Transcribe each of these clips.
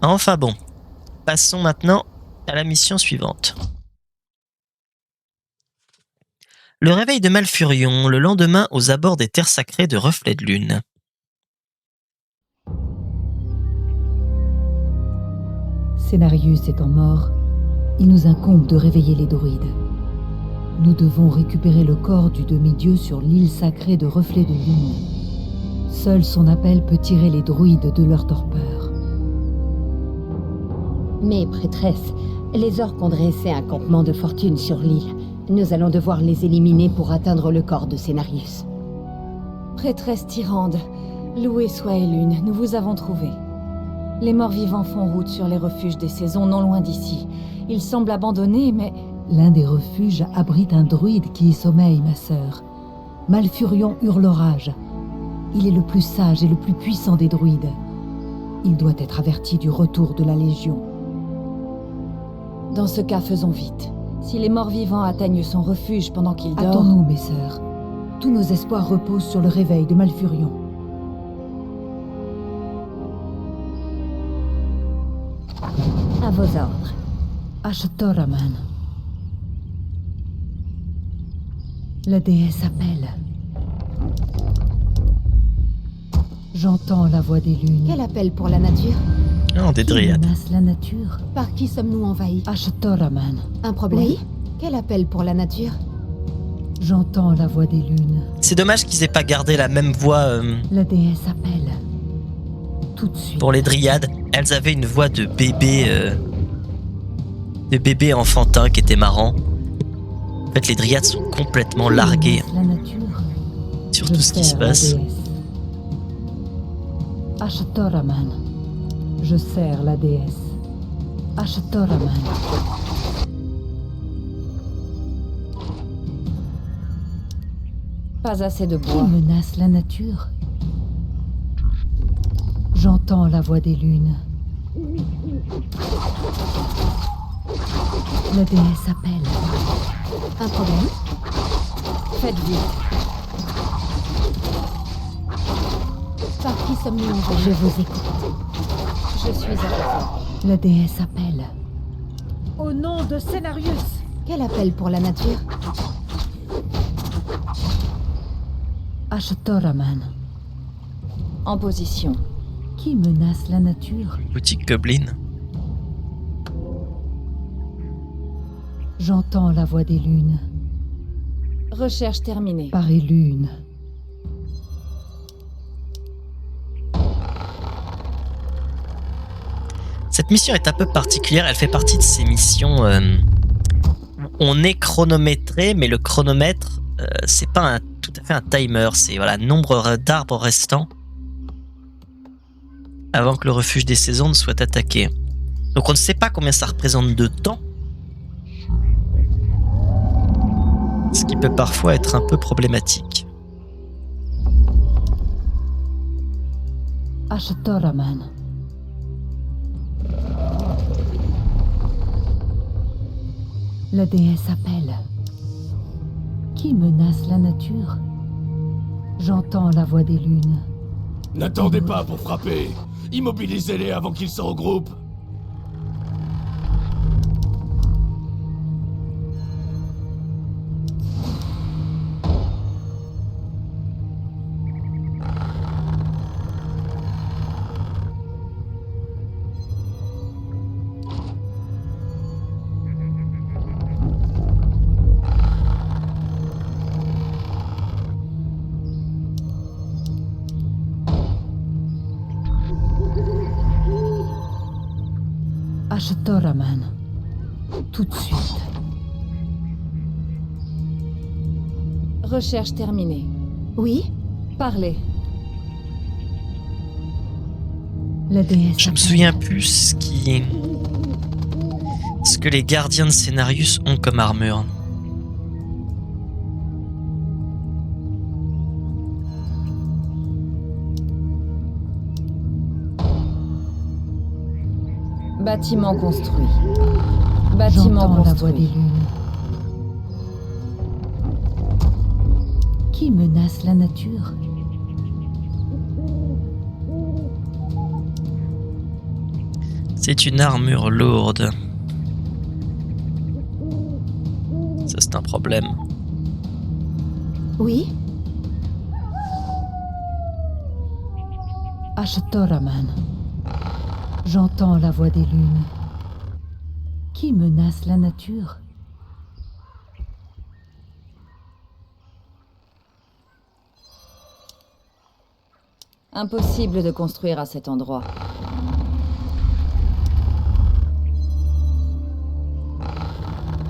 Enfin bon, passons maintenant à la mission suivante. Le réveil de Malfurion, le lendemain aux abords des terres sacrées de Reflet de Lune. Cenarius étant mort, il nous incombe de réveiller les druides. Nous devons récupérer le corps du demi-dieu sur l'île sacrée de Reflet de Lune. Seul son appel peut tirer les druides de leur torpeur. Mais prêtresse, les orques ont dressé un campement de fortune sur l'île. Nous allons devoir les éliminer pour atteindre le corps de Cenarius. Prêtresse Tyrande, louée soit Elune, nous vous avons trouvé. Les morts-vivants font route sur les refuges des saisons non loin d'ici. Ils semblent abandonnés, mais... L'un des refuges abrite un druide qui y sommeille, ma sœur. Malfurion Hurle-Rage. Il est le plus sage et le plus puissant des druides. Il doit être averti du retour de la Légion. Dans ce cas, faisons vite. Si les morts-vivants atteignent son refuge pendant qu'il dort... Attends-nous, mes sœurs. Tous nos espoirs reposent sur le réveil de Malfurion. À vos ordres. Ashtoraman. La déesse appelle. J'entends la voix des lunes. Quel appel pour la nature? Non, des Qui dryades. menace la nature? Par qui sommes-nous envahis? Ashtoraman. Un problème? Oui. Quel appel pour la nature? J'entends la voix des lunes. C'est dommage qu'ils aient pas gardé la même voix La déesse appelle. Tout de suite. pour les dryades. Elles avaient une voix de bébé enfantin qui était marrant. En fait, les dryades sont complètement larguées La nature. sur tout ce qui se passe. Ashtoraman. Je sers la déesse. Ashtoraman. Pas assez de Qui bois. menace la nature? J'entends la voix des lunes. La déesse appelle. Un problème? Faites vite. Par qui sommes-nous envahis? Je vous écoute. Je suis à vos ordres. La déesse appelle. Au nom de Cenarius! Quel appel pour la nature? Ashtoraman. En position. Qui menace la nature? Boutique Goblin. J'entends la voix des lunes. Recherche terminée. Par et lune. Cette mission est un peu particulière. Elle fait partie de ces missions où on est chronométré, mais le chronomètre, c'est pas tout à fait un timer. C'est voilà, nombre d'arbres restants avant que le refuge des saisons ne soit attaqué. Donc on ne sait pas combien ça représente de temps. Ce qui peut parfois être un peu problématique. Ashtoraman. La déesse appelle. Qui menace la nature? J'entends la voix des lunes. N'attendez pas pour frapper. Immobilisez-les avant qu'ils se regroupent. Ashtoraman. Tout de suite. Recherche terminée. Oui? Parlez. La déesse Je me appelle. souviens plus ce que les gardiens de Cenarius ont comme armure. Bâtiment construit. Bâtiment J'entends la voix des construit. lunes. Qui menace la nature? C'est une armure lourde. Ça, c'est un problème. Oui? Ashtoraman. J'entends la voix des lunes. Qui menace la nature? Impossible de construire à cet endroit.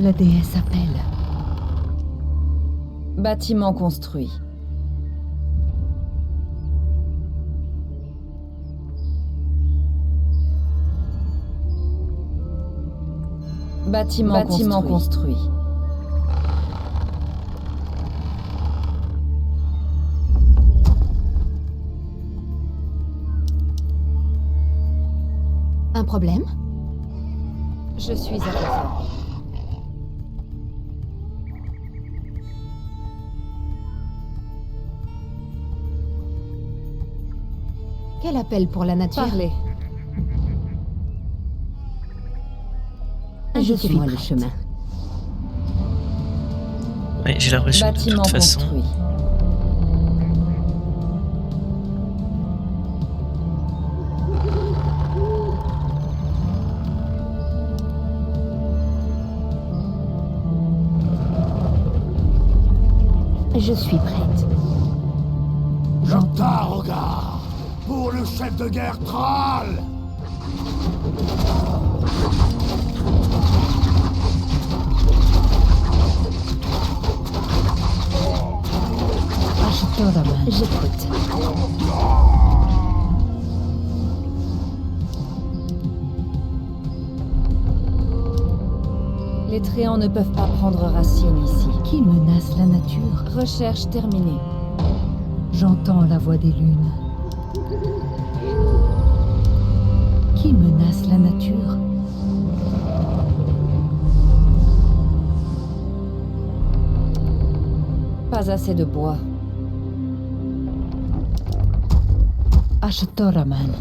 La déesse appelle. Bâtiment construit. Bâtiment construit. Un problème? Je suis à vos ordres. Quel appel pour la nature? Parlez. Je suis Indiquez-moi le le chemin. Oui, j'ai l'impression que de Bâtiment toute façon... construit. Je suis prête. J'entends, regard pour le chef de guerre Thrall. Ashtoraman. J'écoute. Les Tréants ne peuvent pas prendre racine ici. Qui menace la nature? Recherche terminée. J'entends la voix des lunes. Qui menace la nature? Pas assez de bois. Ashtoraman.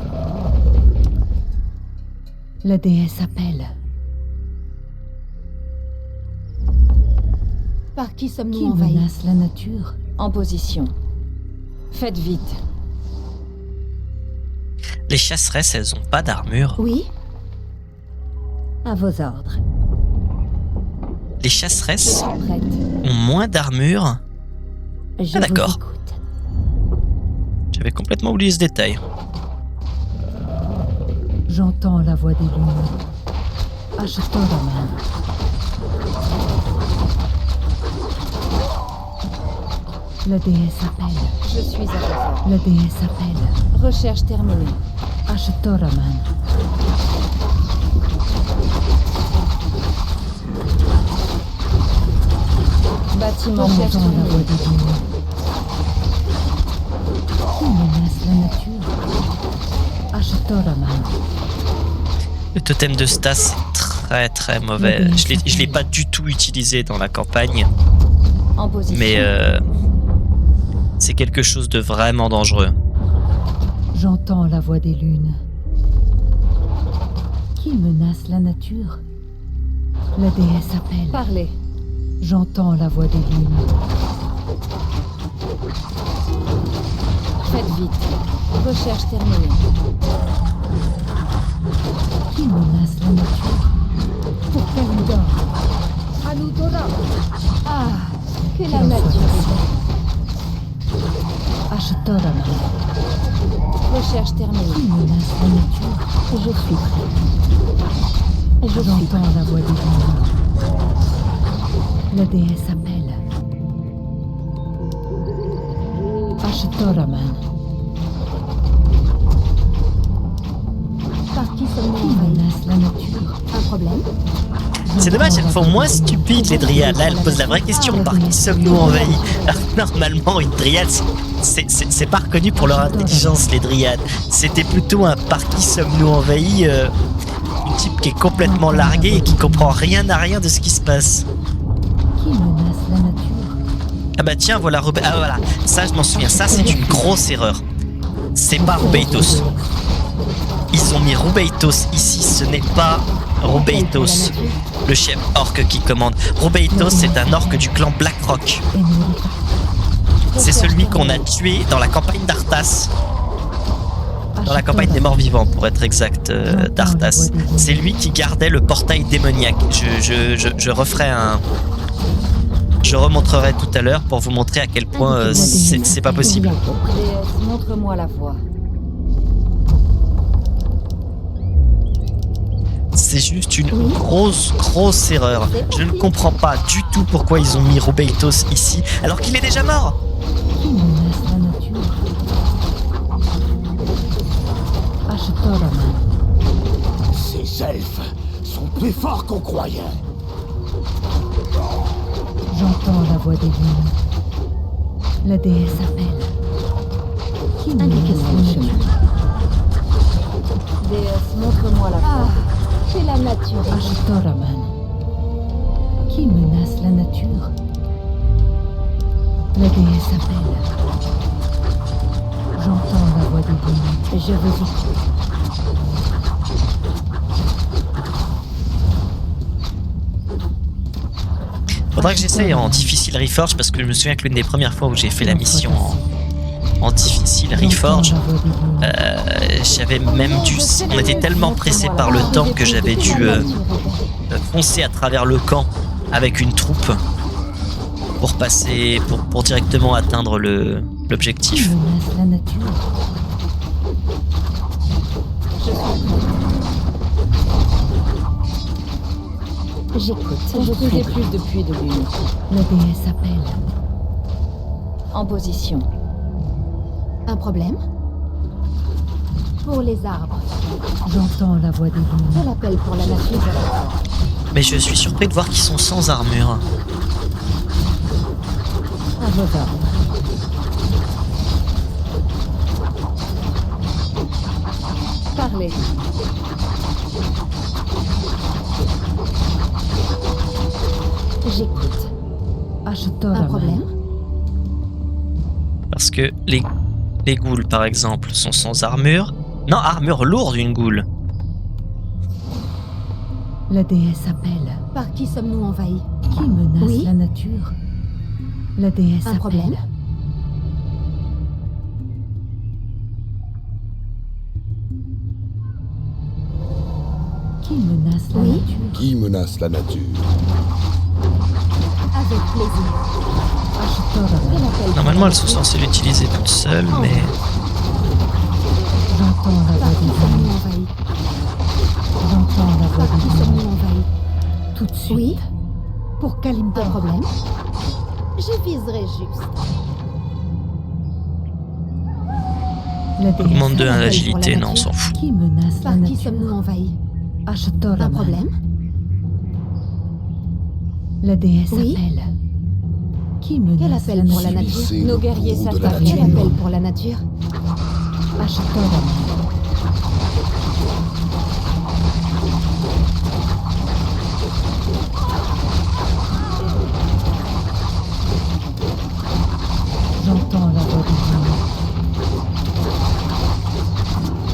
La déesse appelle. Par qui Qui sommes-nous envahis? menace la nature? En position. Faites vite. Les chasseresses, elles ont pas d'armure. Oui? À vos ordres. Les Je chasseresses suis prête. ont moins d'armure. Je Ah, d'accord. vous écoute. J'avais complètement oublié ce détail. J'entends la voix des lunes. Ashtoraman. La déesse appelle. Je suis à vos ordres. La déesse appelle. Recherche terminée. Ashtoraman. Bâtiment J'entends construit. la voix des lunes. Qui menace la nature? Ashtoraman. Le totem de Stas, c'est très très mauvais. Je l'ai pas du tout utilisé dans la campagne, En position. mais c'est quelque chose de vraiment dangereux. J'entends la voix des lunes. Qui menace la nature? La déesse appelle. Parlez. J'entends la voix des lunes. Faites vite. Recherche terminée. Qui menace la nature? Pour Kalidor. Anudora. Ah, que la Qu'il en soit nature. ainsi. Ashtoraman. Recherche terminée. Qui menace la nature? Je suis prête. Je suis J'entends la voix des lunes. La déesse appelle. Ashtoraman. Par qui sommes-nous Qui envahis? menace la nature? Un problème? C'est dommage, elles font moins stupides les dryades. Là, elles posent la vraie question, par qui sommes-nous envahis? Alors, normalement, une dryade, c'est pas reconnu pour leur intelligence, les dryades. C'était plutôt un par qui sommes-nous envahis, une type qui est complètement larguée et qui comprend rien à rien de ce qui se passe. Qui menace la nature? Ah bah tiens, voilà, ah voilà, ça je m'en souviens, ça c'est une grosse erreur. C'est pas Rubeitos. Ils ont mis Rubeitos ici, ce n'est pas Rubeitos, le chef orc qui commande. Rubeitos, c'est un orc du clan Blackrock. C'est celui qu'on a tué dans la campagne d'Arthas. Dans la campagne des morts vivants, pour être exact, d'Arthas. C'est lui qui gardait le portail démoniaque. Je referai un... Je remontrerai tout à l'heure pour vous montrer à quel point c'est pas possible. Déesse, montre-moi la voie. C'est juste une grosse erreur. Je ne comprends pas du tout pourquoi ils ont mis Rubeitos ici, alors qu'il est déjà mort. Qui menace la nature? Ashtoraman. Ces elfes sont plus forts qu'on croyait. J'entends la voix des lignes. La déesse appelle. Qui menace la nature? Déesse, montre-moi la voie. C'est la nature. Ashtoraman. Qui menace la nature? La déesse appelle. J'entends la voix des lignes. Je vous écoute. Faudra que j'essaye en difficile Reforge parce que je me souviens que l'une des premières fois où j'ai fait la mission en difficile Reforge, j'avais même dû... On était tellement pressé par le temps que j'avais dû foncer à travers le camp avec une troupe pour passer, pour directement atteindre l'objectif. Qui menace la nature? J'écoute. Construisez plus de puits de lune. La déesse appelle. En position. Un problème? Pour les arbres. J'entends la voix des lignes. Quel appel pour la nature? Mais je suis surpris de voir qu'ils sont sans armure. À vos ordres. Parlez. J'écoute. Ashtoraman. Un problème? Parce que les ghouls, par exemple, sont sans armure. Non, armure lourde, une ghoul. La déesse appelle. Par qui sommes-nous envahis? Qui menace Oui? la nature? La déesse Un appelle. problème? Qui menace la Oui? nature? Qui menace la nature? Avec plaisir. Ashtoraman. Quel appel? Normalement, elles sont censées l'utiliser toutes seules, mais... J'entends la Par voix qui des sommes-nous lignes. envahis? J'entends la voix Par des qui lignes. sommes-nous envahis? Tout de suite. Oui? Pour Kalimdor. Un problème? Je viserai juste. La déesse Augmente de Quel 1 appel l'agilité, pour la non, on s'en fout. Qui menace la Par qui nature? sommes-nous envahis? Ashtoraman. Un problème? La déesse Oui? appelle. Qui Quel menace appel pour la nature? Subissez Nos le guerriers bourreau de savent la pas Quel nature. appel pour la nature? Ashtoraman. J'entends la voix des lignes.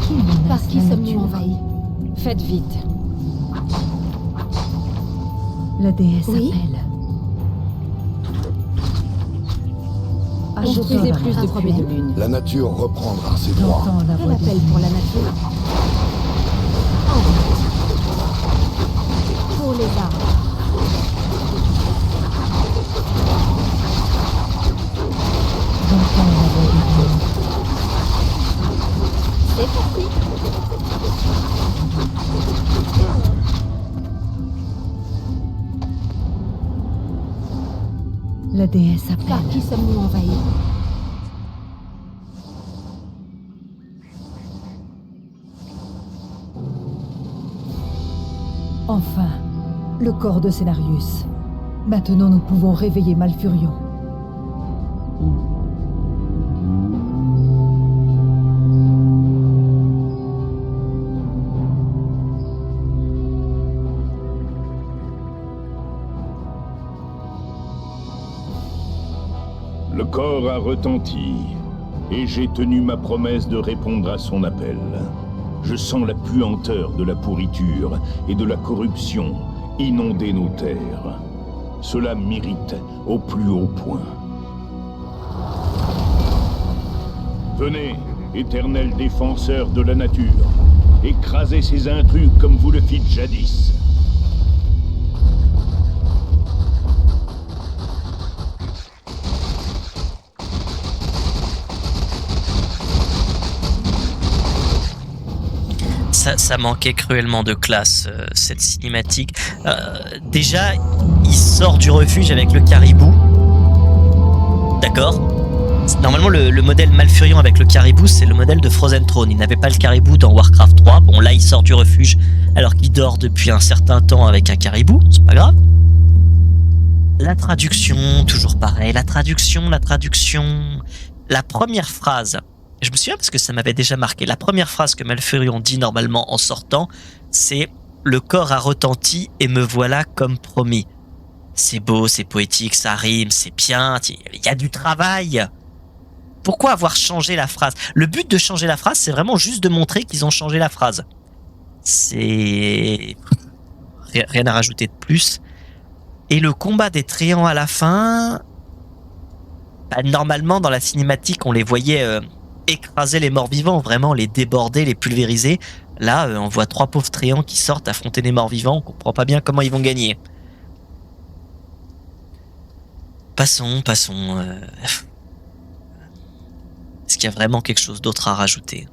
Qui menace Par qui la sommes-nous nature? envahis? Faites vite. La déesse Oui? appelle. Construisez Ashtoraman. plus de Un puits de problème? lune. La nature reprendra ses droits. J'entends la Quel voix des appel lignes. pour la nature? En route. Pour les arbres. J'entends la voix des lignes. C'est parti. La déesse Par appelle. qui sommes-nous envahis? Enfin, le corps de Cenarius. Maintenant, nous pouvons réveiller Malfurion. Le corps a retenti, et j'ai tenu ma promesse de répondre à son appel. Je sens la puanteur de la pourriture et de la corruption inonder nos terres. Cela m'irrite au plus haut point. Venez, éternels défenseurs de la nature, écrasez ces intrus comme vous le fîtes jadis. Ça manquait cruellement de classe, cette cinématique. Déjà, il sort du refuge avec le caribou. D'accord. Normalement, le modèle Malfurion avec le caribou, c'est le modèle de Frozen Throne. Il n'avait pas le caribou dans Warcraft 3. Bon, là, il sort du refuge alors qu'il dort depuis un certain temps avec un caribou. C'est pas grave. La traduction, toujours pareil. La traduction. La première phrase... Je me souviens parce que ça m'avait déjà marqué. La première phrase que Malfurion dit normalement en sortant, c'est « Le corps a retenti et me voilà comme promis ». C'est beau, c'est poétique, ça rime, c'est bien, il y a du travail. Pourquoi avoir changé la phrase? Le but de changer la phrase, c'est vraiment juste de montrer qu'ils ont changé la phrase. C'est... Rien à rajouter de plus. Et le combat des tréants à la fin... Bah, normalement, dans la cinématique, on les voyait... écraser les morts-vivants, vraiment les déborder, les pulvériser. Là, on voit 3 pauvres tréants qui sortent affronter des morts-vivants, on comprend pas bien comment ils vont gagner. Passons. Est-ce qu'il y a vraiment quelque chose d'autre à rajouter ?